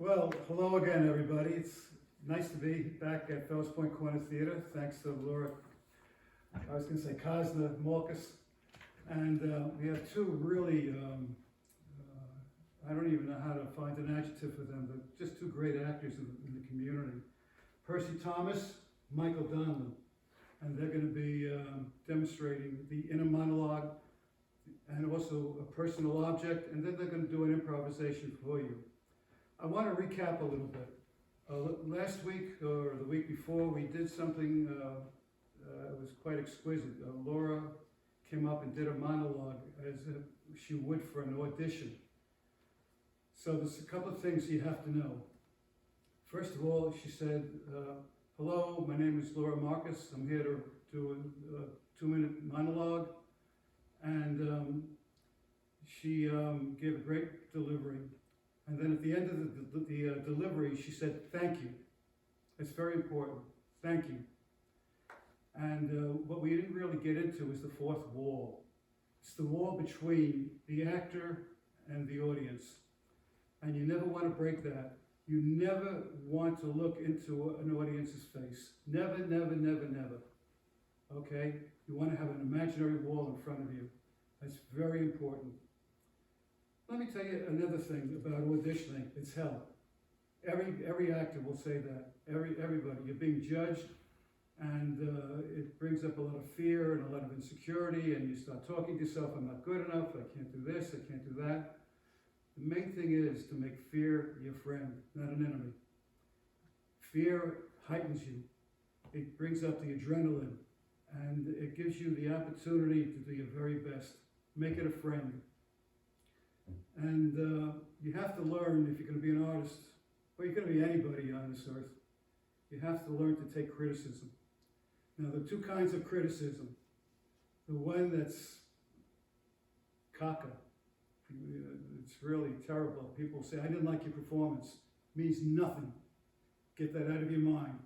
Well, hello again, everybody. It's nice to be back at Fells Point Corner Theater. Thanks to Laura, I was going to say Kosna Malkus. And we have two really, I don't even know how to find an adjective for them, but just two great actors in the community. Percy Thomas, Michael Donlan. And they're going to be demonstrating the inner monologue and also a personal object, and then they're going to do an improvisation for you. I want to recap a little bit. Last week, or the week before, we did something it was quite exquisite. Laura came up and did a monologue as she would for an audition. So there's a couple of things you have to know. First of all, she said, hello, my name is Laura Marcus. I'm here to do a 2-minute monologue. And she gave a great delivery. And then at the end of the delivery, she said, thank you. It's very important. Thank you. And what we didn't really get into is the fourth wall. It's the wall between the actor and the audience. And you never want to break that. You never want to look into an audience's face. Never, never, never, never. Okay? You want to have an imaginary wall in front of you. That's very important. Let me tell you another thing about auditioning. It's hell. Every actor will say that. Everybody. You're being judged, and it brings up a lot of fear and a lot of insecurity, and you start talking to yourself, I'm not good enough, I can't do this, I can't do that. The main thing is to make fear your friend, not an enemy. Fear heightens you. It brings up the adrenaline, and it gives you the opportunity to do your very best. Make it a friend. And you have to learn, if you're going to be an artist, or you're going to be anybody on this earth, you have to learn to take criticism. Now, there are two kinds of criticism. The one that's caca. It's really terrible. People say, I didn't like your performance. It means nothing. Get that out of your mind.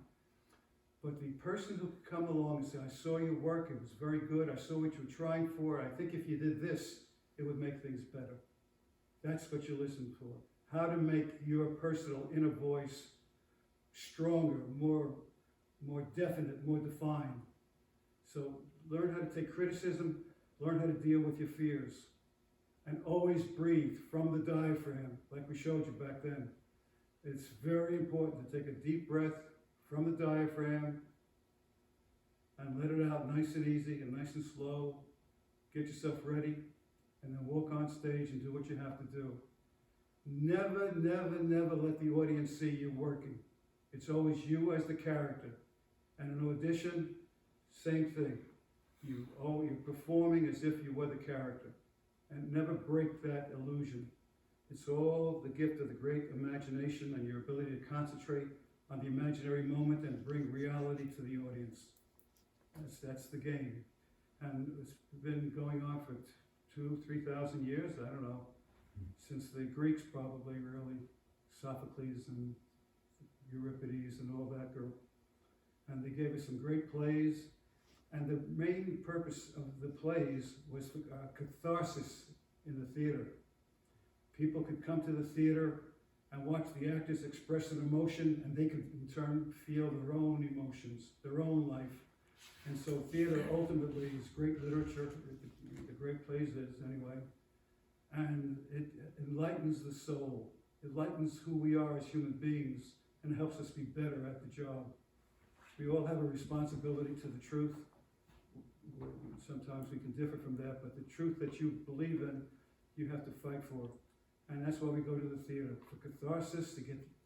But the person who could come along and say, I saw your work, it was very good, I saw what you were trying for, I think if you did this, it would make things better. That's what you listen for. How to make your personal inner voice stronger, more definite, more defined. So learn how to take criticism, learn how to deal with your fears. And always breathe from the diaphragm, like we showed you back then. It's very important to take a deep breath from the diaphragm and let it out nice and easy and nice and slow. Get yourself ready, and then walk on stage and do what you have to do. Never, never, never let the audience see you working. It's always you as the character. And an audition, same thing. You're performing as if you were the character. And never break that illusion. It's all the gift of the great imagination and your ability to concentrate on the imaginary moment and bring reality to the audience. That's the game. And it's been going on for 2,000-3,000 years, I don't know, since the Greeks probably, really, Sophocles and Euripides and all that group. And they gave us some great plays, and the main purpose of the plays was for catharsis in the theater. People could come to the theater and watch the actors express an emotion, and they could in turn feel their own emotions, their own life. And so theater ultimately is great literature, the great plays is anyway, and it enlightens the soul. It lightens who we are as human beings and helps us be better at the job. We all have a responsibility to the truth. Sometimes we can differ from that, but the truth that you believe in, you have to fight for. And that's why we go to the theater, for catharsis, to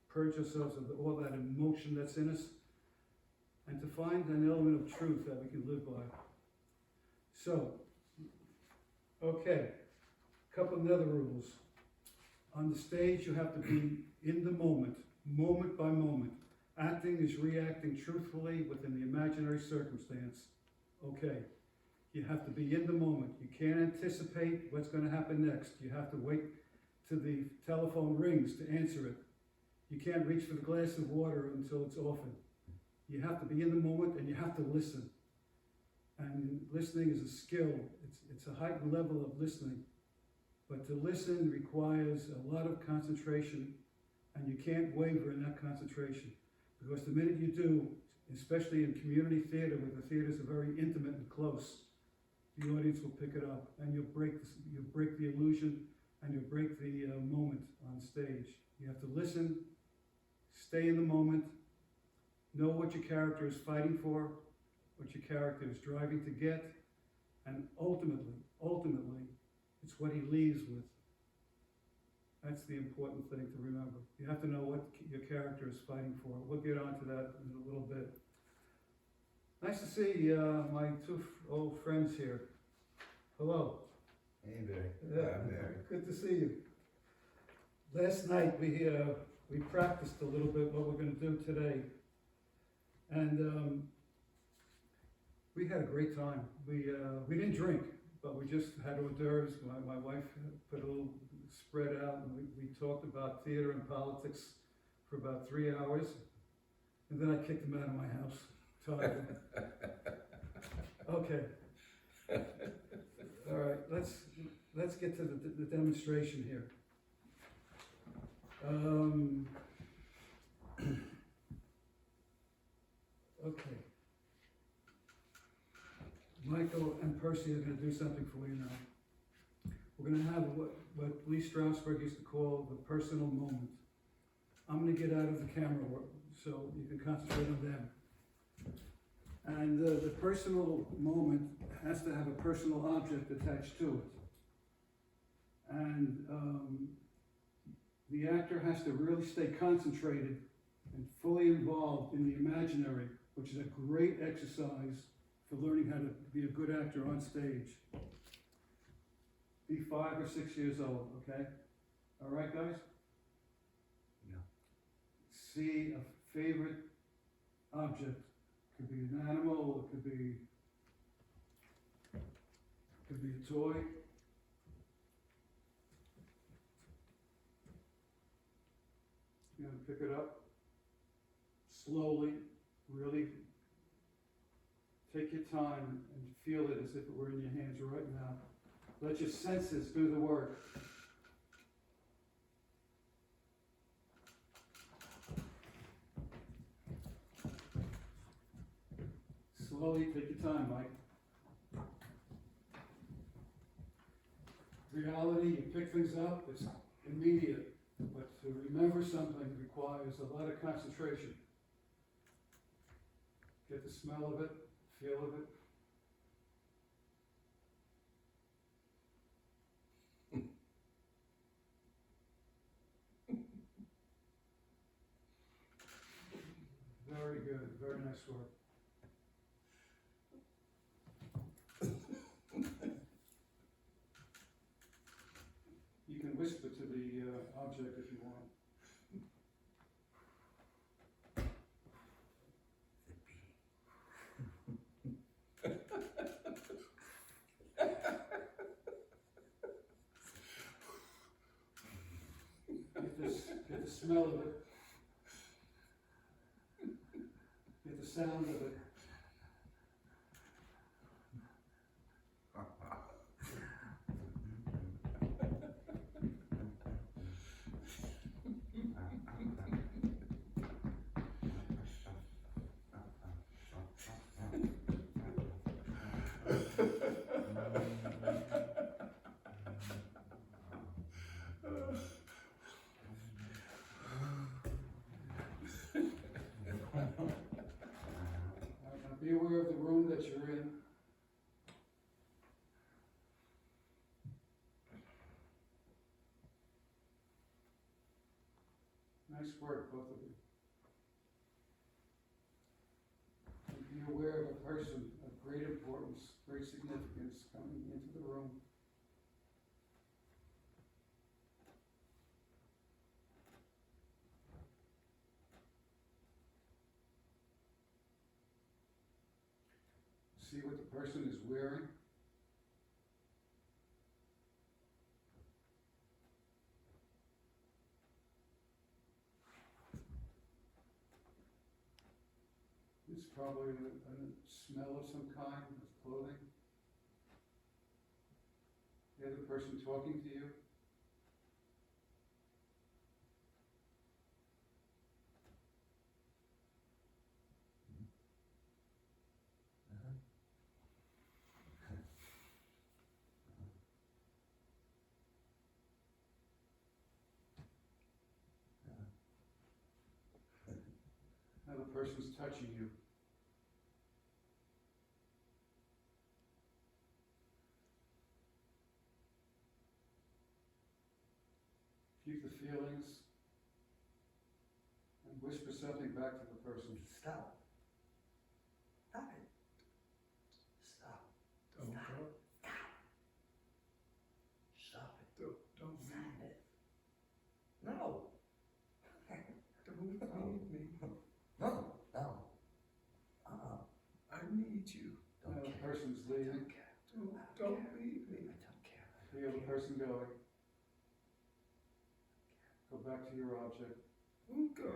purge ourselves of all that emotion that's in us, and to find an element of truth that we can live by. So, okay, a couple of other rules. On the stage, you have to be in the moment by moment. Acting is reacting truthfully within the imaginary circumstance. Okay, you have to be in the moment. You can't anticipate what's going to happen next. You have to wait till the telephone rings to answer it. You can't reach for the glass of water until it's offered. You have to be in the moment, and you have to listen. And listening is a skill. It's a heightened level of listening. But to listen requires a lot of concentration and you can't waver in that concentration. Because the minute you do, especially in community theater, where the theaters are very intimate and close, the audience will pick it up, and you'll break the illusion, and you'll break the moment on stage. You have to listen, stay in the moment, know what your character is fighting for, what your character is driving to get, and ultimately, it's what he leaves with. That's the important thing to remember. You have to know what your character is fighting for. We'll get onto that in a little bit. Nice to see my two old friends here. Hello. Hey, Barry. Yeah, I'm Barry. good to see you. Last night we practiced a little bit what we're going to do today, and we had a great time. We didn't drink, but we just had hors d'oeuvres. My wife put a little spread out, and we talked about theater and politics for about 3 hours, and then I kicked him out of my house. Tired. Okay. All right. Let's get to the demonstration here. Okay. Michael and Percy are going to do something for you now. We're going to have what Lee Strasberg used to call the personal moment. I'm going to get out of the camera so you can concentrate on them. And the personal moment has to have a personal object attached to it. And the actor has to really stay concentrated and fully involved in the imaginary, which is a great exercise for learning how to be a good actor on stage. Be 5 or 6 years old, okay? All right, guys? Yeah. See a favorite object. Could be an animal, it could be a toy. You're gonna pick it up slowly, really take your time and feel it as if it were in your hands right now. Let your senses do the work. Slowly take your time, Mike. Reality, you pick things up, it's immediate, but to remember something requires a lot of concentration. Get the smell of it, feel of it. Very good, very nice work. You can whisper to the object if you want. Get the smell of it. Get the sound of it. Be aware of the room that you're in. Nice work, both of you. And be aware of a person of great importance, great significance coming into the room. See what the person is wearing. It's probably a smell of some kind of clothing. The other person talking to you. person's touching you. Keep the feelings and whisper something back to the person. Stop. Stop it. Stop. Don't go. Stop it. Don't Stop it. No. Don't leave me. No. No. I need you. Don't Now the care. person's leaving. Don't care. Don't leave me. I don't care. Feel the person going. Go back to your object. Don't go.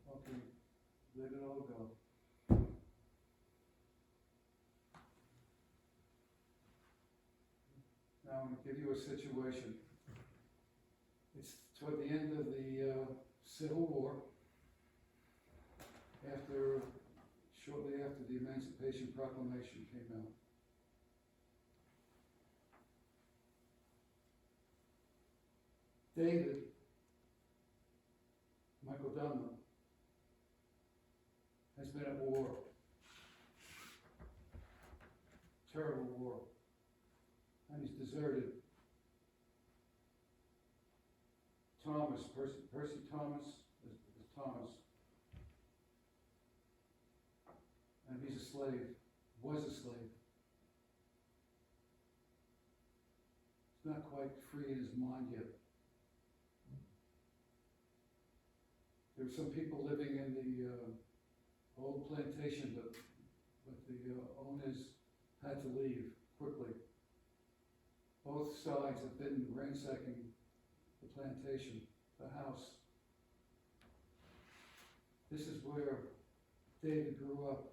Okay, let it all go. Now I'm going to give you a situation. It's toward the end of the Civil War, shortly after the Emancipation Proclamation came out. David, Michael Dunlop, has been at war. Terrible war. And he's deserted. Thomas, Percy Thomas is Thomas. And he's a slave, was a slave. He's not quite free in his mind yet. There were some people living in the old plantation, but the owners had to leave quickly. Both sides have been ransacking the plantation, the house. This is where David grew up.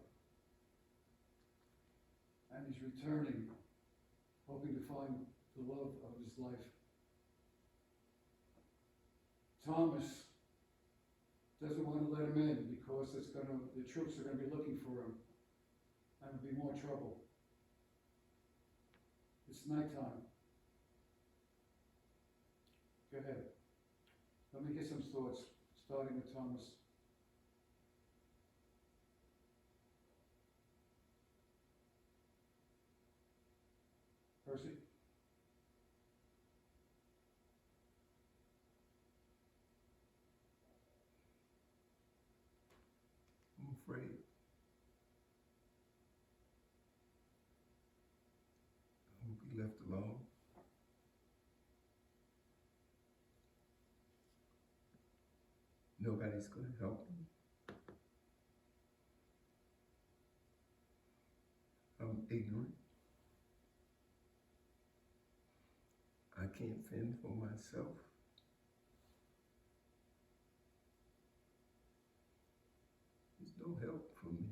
And he's returning, hoping to find the love of his life. Thomas doesn't want to let him in because the troops are going to be looking for him, and there'll be more trouble. It's nighttime. Go ahead. Let me get some thoughts, starting with Thomas. Percy? I'm afraid. I won't be left alone. Nobody's going to help me. I'm ignorant. I can't fend for myself. There's no help for me.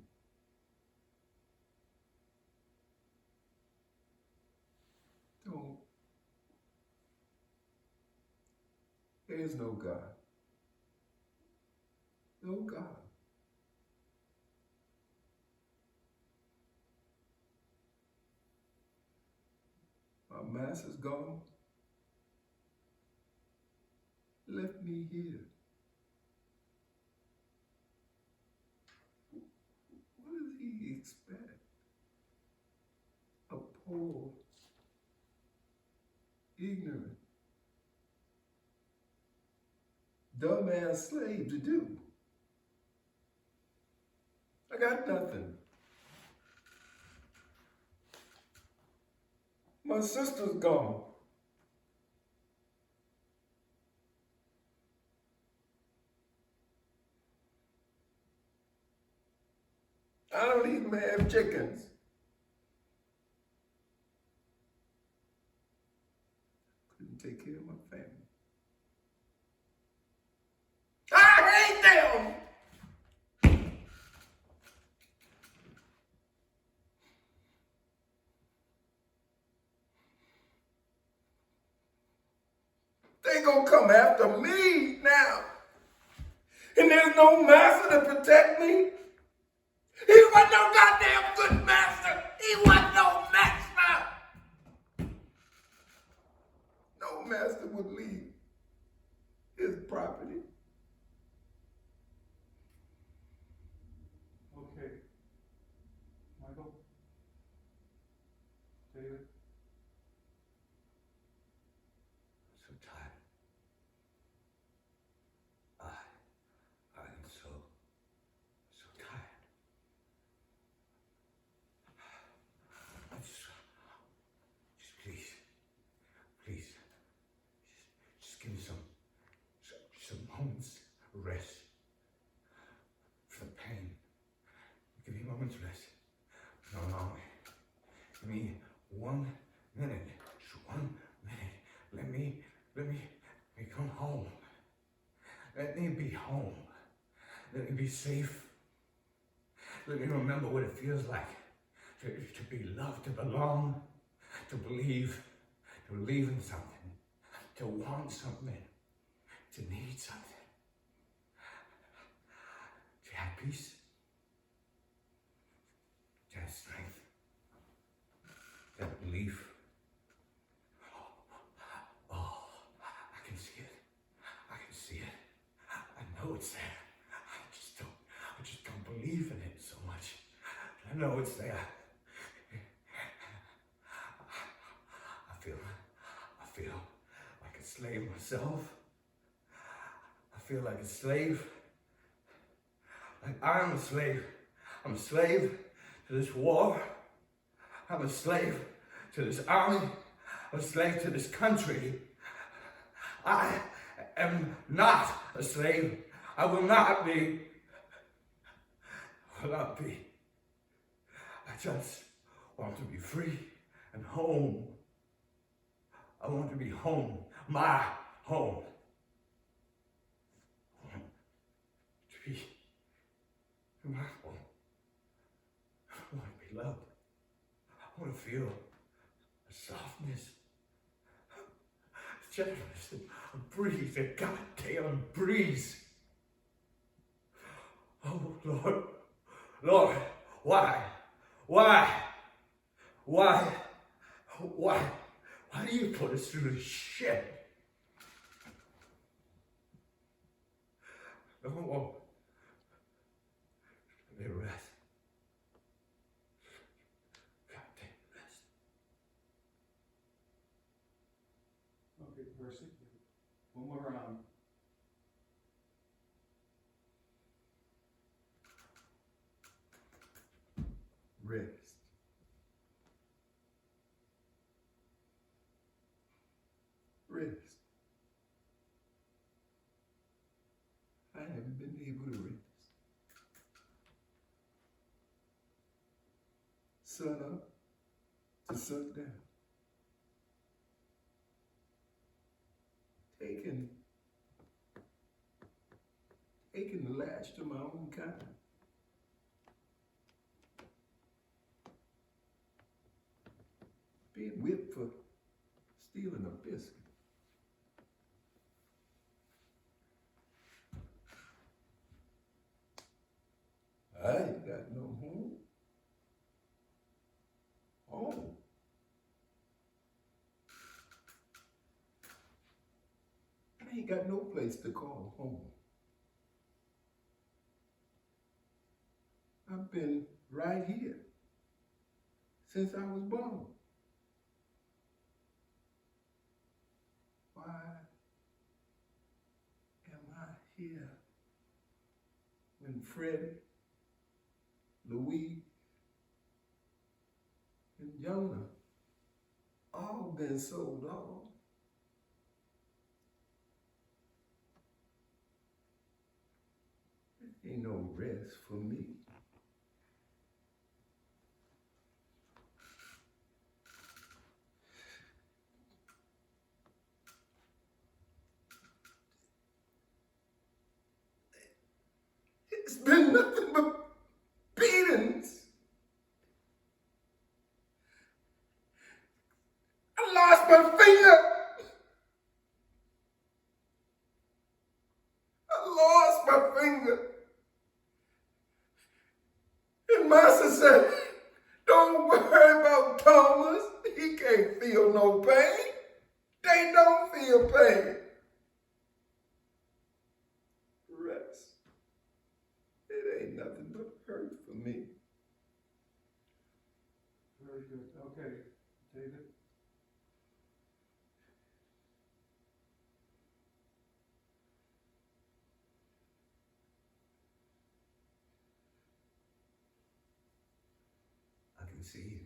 Don't. There is no God. No God. My master's gone. Left me here. What does he expect? A poor, ignorant, dumbass slave to do? I got nothing. My sister's gone. I don't even have chickens. Couldn't take care of my family. I hate them! They gonna come after me now. And there's no master to protect me. He wasn't no goddamn good master. He wasn't no master. No master would leave his property. Okay. Michael? David? I'm so tired. I am so tired. I just please, just give me some moments of rest for the pain. Give me moments of rest. No. Give me 1 minute, just 1 minute. Let me come home. Let me be home. Let me be safe. Let me remember what it feels like to be loved, to belong, to believe in something, to want something, to need something, to have peace, to have strength, to have belief. Oh, I can see it. I can see it. I know it's there. I just don't believe in it so much. I know it's there. I feel like a slave myself. I feel like a slave. Like I'm a slave. I'm a slave to this war. I'm a slave to this army. I'm a slave to this country. I am not a slave. I will not be. I will not be. I just want to be free and home. I want to be home, my home. I want to be my home. I want to be loved. I want to feel a softness, a gentleness, a breeze, a goddamn breeze. Oh, Lord, why? Why do you put us through this shit? Oh, let me rest. Goddamn rest. Okay, Percy. One more round. Rest. Rest. I haven't been able to rest. Sun up to sundown. Taking the lash to my own kind. Being whipped for stealing a biscuit. I ain't got no home. Home. I ain't got no place to call home. I've been right here since I was born. Why am I here when Freddie, Louise, and Jonah all been sold off? Ain't no rest for me. It's been nothing but beatings. I lost my finger. They don't feel pain. Rest. It ain't nothing but hurt for me. Very good. Okay, David. I can see you.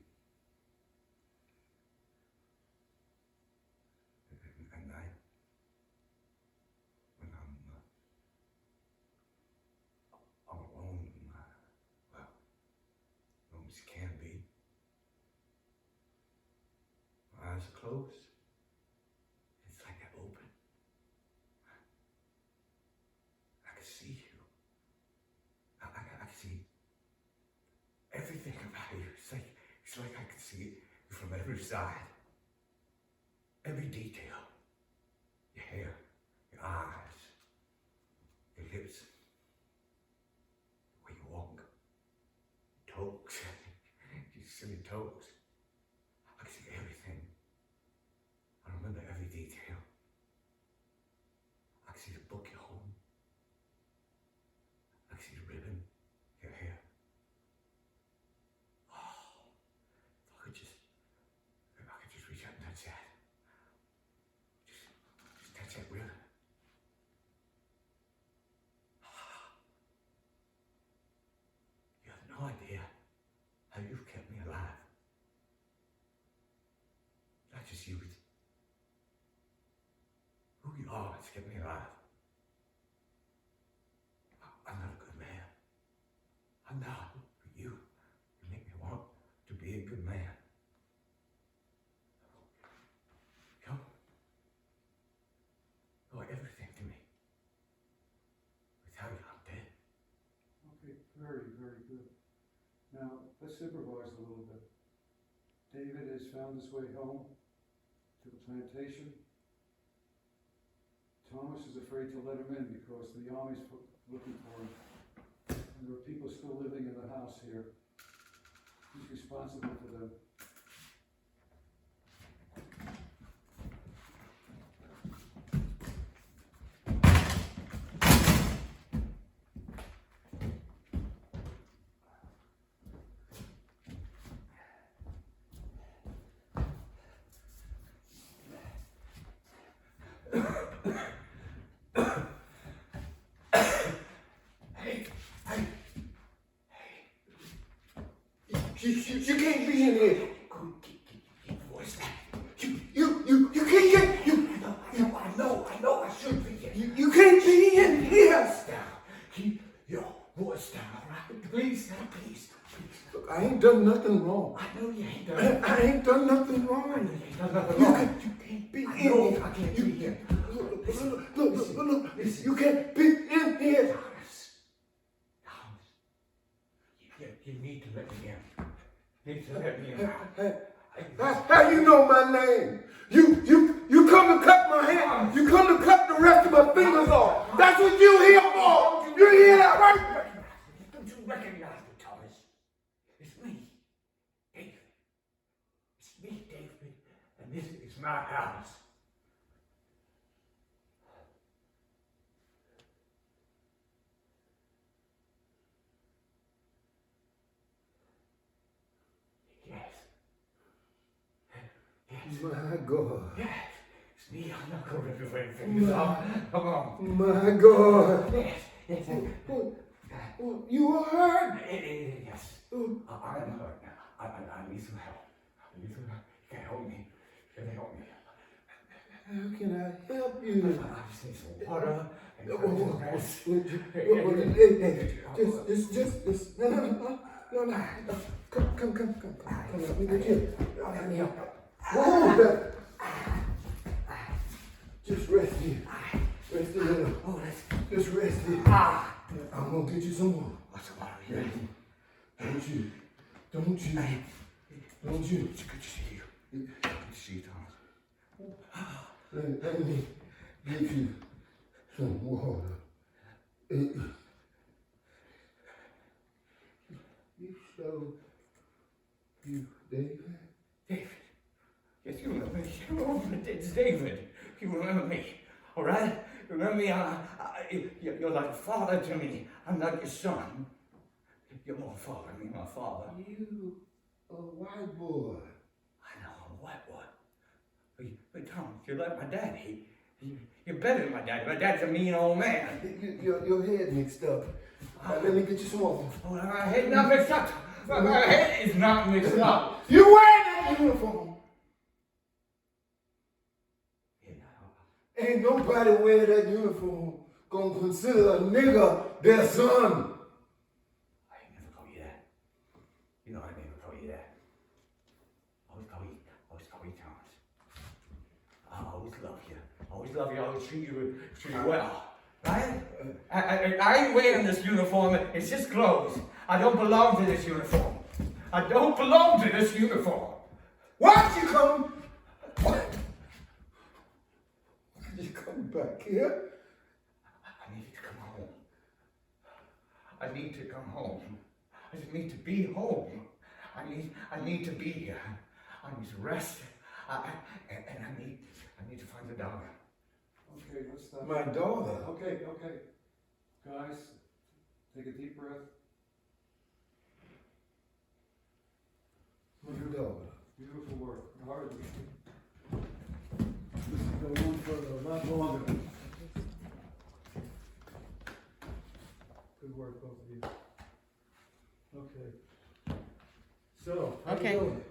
At night, when I'm all alone, well, alone as you can be. My eyes are closed. It's like they're open. I can see you. I can see everything about you. It's like I can see you from every side. Every detail. Your hair, your eyes, your lips, the way you walk, your toes, your silly toes. I can see everything. I remember every detail. I can see the book you hold. I can see the ribbon, your hair. Oh, if I could just reach out and touch that. Just touch that ribbon. You have no idea how you've kept me alive. Not just you, it's who you are has kept me alive. I'm not a good man. I'm not. But you make me want to be a good man. You're everything to me. Without you, I'm dead. Okay, very, very good. Now, let's improvise a little bit. David has found his way home to the plantation. Thomas is afraid to let him in because the army's looking for him. And there are people still living in the house here. He's responsible for them. You can't be in here. Keep your voice down. You can't get, I know, I should be here. You can't be in here. Down. Keep your voice down, all right? Please. Look, I ain't done nothing wrong. I know you ain't done I ain't done nothing wrong. I know you ain't done nothing wrong. You can't be in I know here. I can't be here. Look. You can't be in here. Thomas. You need to let me in. You need to let me in. How you know my name? You come to cut my hand. You come to cut the rest of my fingers off. That's what you here for. You hear that, right? Don't you recognize me, Thomas? It's me, David. It's me, David. And this is my house. Yes. My God. Yes. It's me. I'm not going to do anything. Come on. My God. Yes. You are hurt. Yes. I am hurt now. I need some help. You can't help me. You can't help me. How can I help you? I just need some water. Just, no. Come. Let me get you. Let me help. Whoa, that. Just rest here. Rest a little. Oh, Just rest here. I'm gonna get you some more. What's the matter here? Don't you. Good to see you. Good to see you, Thomas. Let me give you some water. You, David? David. Yes, you remember me. You remember me. It's David. You remember me. All right? You remember me? You're like a father to me. I'm like your son. You're more father than my father. You a white boy. I know, I'm a white boy. But Tom, you're like my daddy. You're better than my daddy. My dad's a mean old man. Your head mixed up. Let me get you some water. Oh, my head not mixed up. My head is not mixed up. You wearing that uniform. Ain't nobody wearing that uniform gonna consider a nigga their son. I ain't never call you that. You know I never call you that. I always call you Thomas. I always love you. I always love you. I always treat you well. Right? I ain't wearing this uniform. It's just clothes. I don't belong to this uniform. I don't belong to this uniform. Why'd you come? Why'd you come back here? I need to come home. I need to come home. I just need to be home. I need to be here. I need to rest. And I need to find the daughter. Okay, let's stop. My daughter. Okay. Guys, take a deep breath. Your daughter. Beautiful work. Hard. This is going on for a lot longer. Good work, both of you. Okay. So, how you Okay. doing?